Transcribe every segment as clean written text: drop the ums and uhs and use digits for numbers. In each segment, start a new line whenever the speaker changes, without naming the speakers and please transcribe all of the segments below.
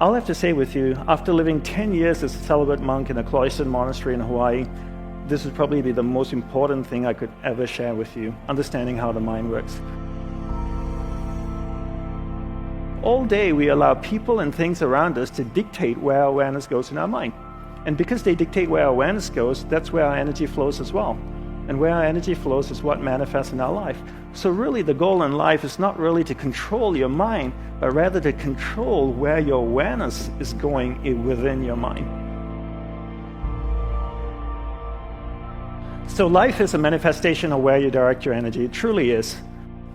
I'll have to say with you, after living 10 years as a celibate monk in a cloistered monastery in Hawaii, this would probably be the most important thing I could ever share with you, understanding how the mind works. All day we allow people and things around us to dictate where our awareness goes in our mind. And because they dictate where our awareness goes, that's where our energy flows as well. And where our energy flows is what manifests in our life. So really the goal in life is not really to control your mind, but rather to control where your awareness is going within your mind. So life is a manifestation of where you direct your energy. It truly is.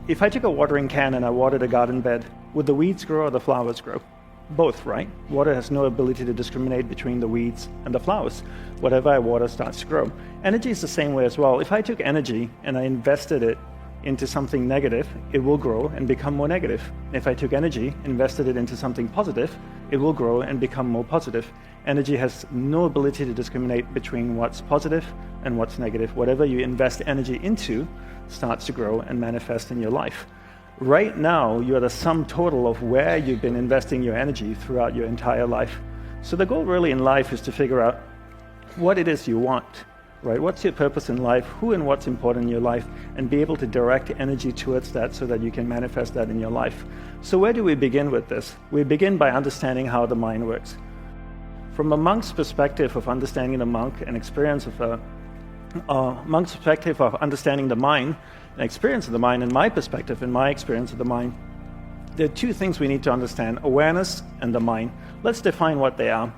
If I took a watering can and I watered a garden bed, would the weeds grow or the flowers grow? Both, right? Water has no ability to discriminate between the weeds and the flowers. Whatever I water starts to grow. Energy is the same way as well. If I took energy and I invested it into something negative, it will grow and become more negative. If I took energy, invested it into something positive, it will grow and become more positive. Energy has no ability to discriminate between what's positive and what's negative. Whatever you invest energy into starts to grow and manifest in your life. Right now, you are the sum total of where you've been investing your energy throughout your entire life. So the goal really in life is to figure out what it is you want, right? What's your purpose in life, who and what's important in your life, and be able to direct energy towards that so that you can manifest that in your life. So where do we begin with this? We begin by understanding how the mind works. From a monk's perspective of understanding the monk and experience of a monk's perspective of understanding the mind, and experience of the mind, and my perspective and my experience of the mind, there are two things we need to understand: awareness and the mind. Let's define what they are.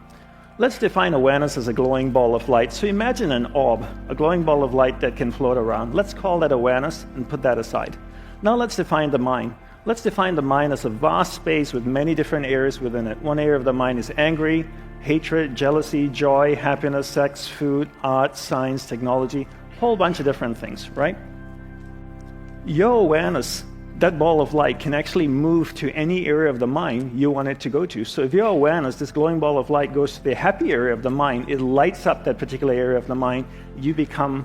Let's define awareness as a glowing ball of light. So imagine an orb, a glowing ball of light that can float around. Let's call that awareness and put that aside. Now let's define the mind. Let's define the mind as a vast space with many different areas within it. One area of the mind is angry, hatred, jealousy, joy, happiness, sex, food, art, science, technology, a whole bunch of different things, right? Your awareness, that ball of light, can actually move to any area of the mind you want it to go to. So if your awareness, this glowing ball of light, goes to the happy area of the mind, it lights up that particular area of the mind. You become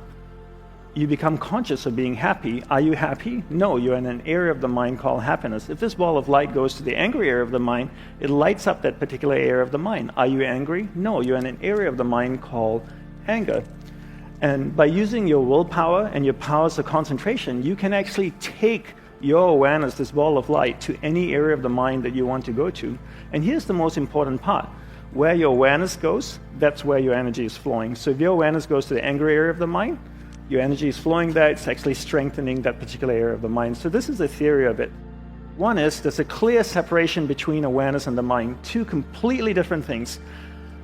conscious of being happy. Are you happy? No, you're in an area of the mind called happiness. If this ball of light goes to the angry area of the mind, it lights up that particular area of the mind. Are you angry? No, you're in an area of the mind called anger. And by using your willpower and your powers of concentration, you can actually take your awareness, this ball of light, to any area of the mind that you want to go to. And here's the most important part. Where your awareness goes, that's where your energy is flowing. So if your awareness goes to the angry area of the mind, your energy is flowing there. It's actually strengthening that particular area of the mind. So this is the theory of it. One is there's a clear separation between awareness and the mind, two completely different things.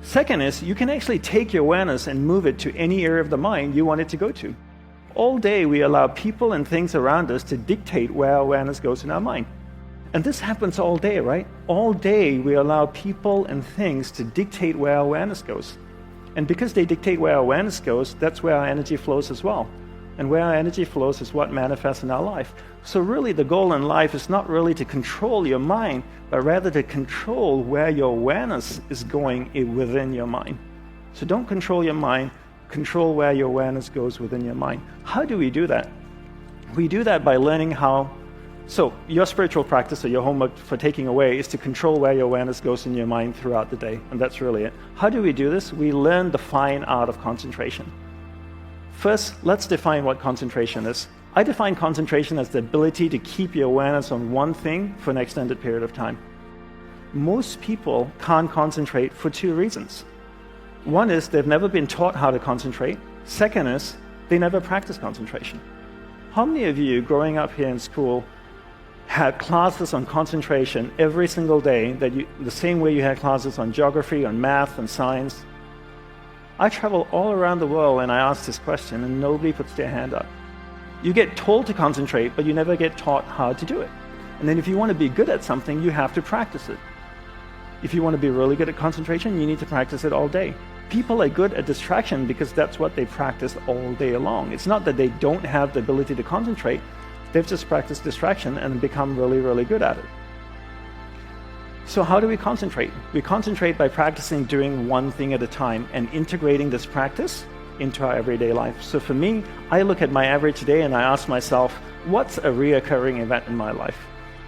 Second is you can actually take your awareness and move it to any area of the mind you want it to go to. All day we allow people and things around us to dictate where our awareness goes in our mind. And this happens all day, right? All day we allow people and things to dictate where our awareness goes. And because they dictate where our awareness goes, that's where our energy flows as well. And where our energy flows is what manifests in our life. So really the goal in life is not really to control your mind, but rather to control where your awareness is going within your mind. So don't control your mind, control where your awareness goes within your mind. How do we do that? We do that by learning how. So your spiritual practice or your homework for taking away is to control where your awareness goes in your mind throughout the day. And that's really it. How do we do this? We learn the fine art of concentration. First, let's define what concentration is. I define concentration as the ability to keep your awareness on one thing for an extended period of time. Most people can't concentrate for two reasons. One is they've never been taught how to concentrate. Second is they never practice concentration. How many of you growing up here in school had classes on concentration every single day, the same way you had classes on geography, on math, and science? I travel all around the world and I ask this question and nobody puts their hand up. You get told to concentrate, but you never get taught how to do it. And then if you want to be good at something, you have to practice it. If you want to be really good at concentration, you need to practice it all day. People are good at distraction because that's what they practice all day long. It's not that they don't have the ability to concentrate. They've just practiced distraction and become really, really good at it. So how do we concentrate? We concentrate by practicing doing one thing at a time and integrating this practice into our everyday life. So for me, I look at my average day and I ask myself, what's a reoccurring event in my life?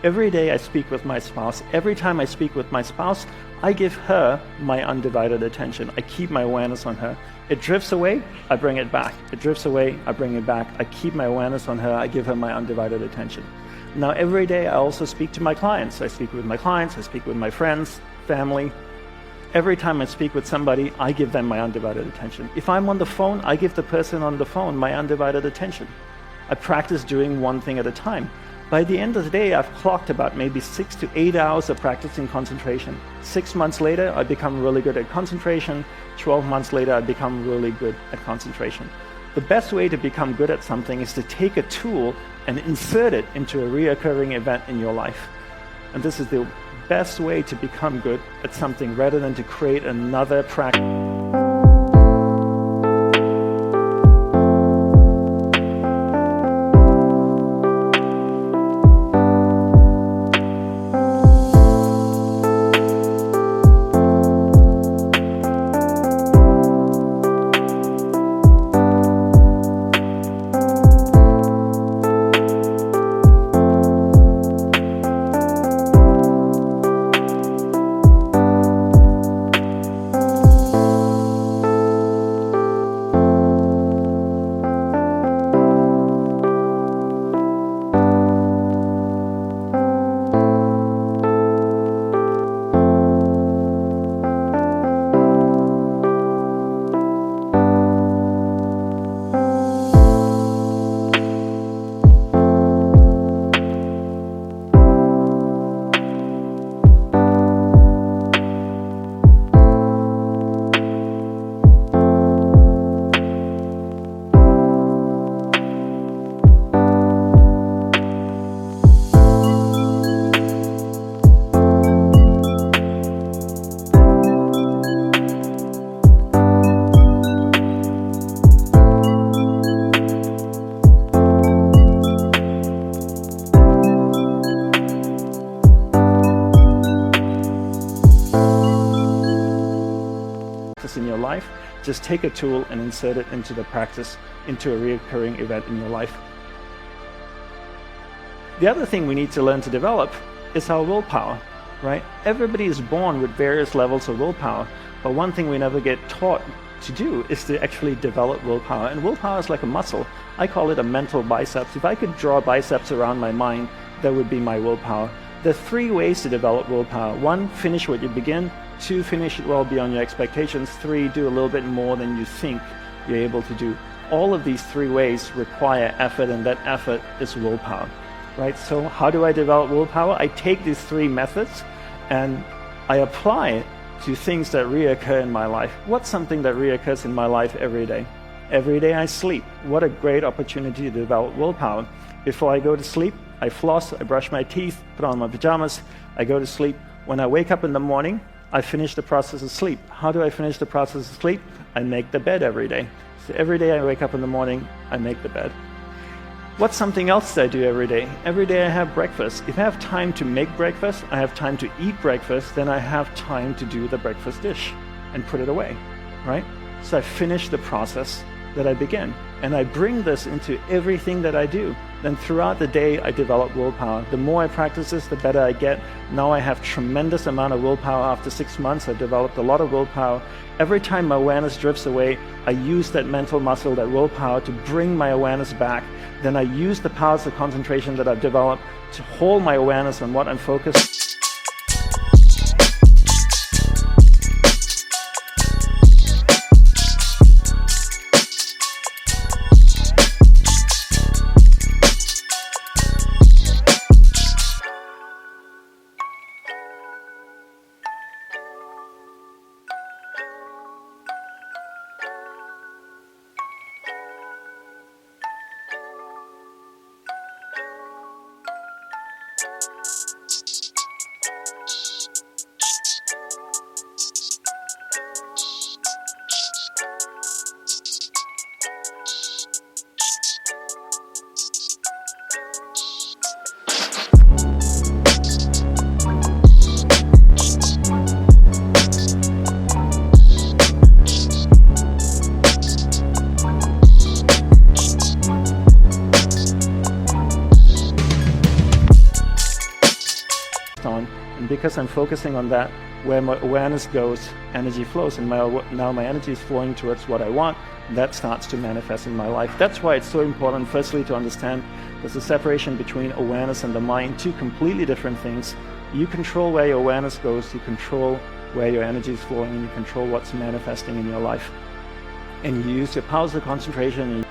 Every day I speak with my spouse. Every time I speak with my spouse, I give her my undivided attention. I keep my awareness on her. It drifts away, I bring it back. It drifts away, I bring it back. I keep my awareness on her. I give her my undivided attention. Now, every day I also speak to my clients. I speak with my clients. I speak with my friends, family. Every time I speak with somebody, I give them my undivided attention. If I'm on the phone, I give the person on the phone my undivided attention. I practice doing one thing at a time. By the end of the day, I've clocked about maybe 6 to 8 hours of practicing concentration. 6 months later, I become really good at concentration. 12 months later, I become really good at concentration. The best way to become good at something is to take a tool and insert it into a reoccurring event in your life. And this is the best way to become good at something rather than to create another practice. In your life, just take a tool and insert it into the practice, into a recurring event in your life. The other thing we need to learn to develop is our willpower, right? Everybody is born with various levels of willpower, but one thing we never get taught to do is to actually develop willpower. And willpower is like a muscle. I call it a mental biceps. If I could draw biceps around my mind, that would be my willpower. There are 3 ways to develop willpower. 1, finish what you begin. 2, finish it well beyond your expectations. 3, do a little bit more than you think you're able to do. All of these 3 ways require effort, and that effort is willpower, right? So how do I develop willpower? I take these 3 methods and I apply it to things that reoccur in my life. What's something that reoccurs in my life every day? Every day I sleep. What a great opportunity to develop willpower. Before I go to sleep, I floss, I brush my teeth, put on my pajamas, I go to sleep. When I wake up in the morning, I finish the process of sleep. How do I finish the process of sleep? I make the bed every day. So every day I wake up in the morning, I make the bed. What's something else that I do every day? Every day I have breakfast. If I have time to make breakfast, I have time to eat breakfast, then I have time to do the breakfast dish and put it away, right? So I finish the process that I begin. And I bring this into everything that I do. Then throughout the day, I develop willpower. The more I practice this, the better I get. Now I have tremendous amount of willpower. After 6 months, I've developed a lot of willpower. Every time my awareness drifts away, I use that mental muscle, that willpower, to bring my awareness back. Then I use the powers of concentration that I've developed to hold my awareness on what I'm focused. because I'm focusing on that, where my awareness goes, energy flows, and now my energy is flowing towards what I want. That starts to manifest in my life. That's why it's so important, firstly, to understand there's a separation between awareness and the mind, two completely different things. You control where your awareness goes, you control where your energy is flowing, and you control what's manifesting in your life. And you use your powers of concentration, and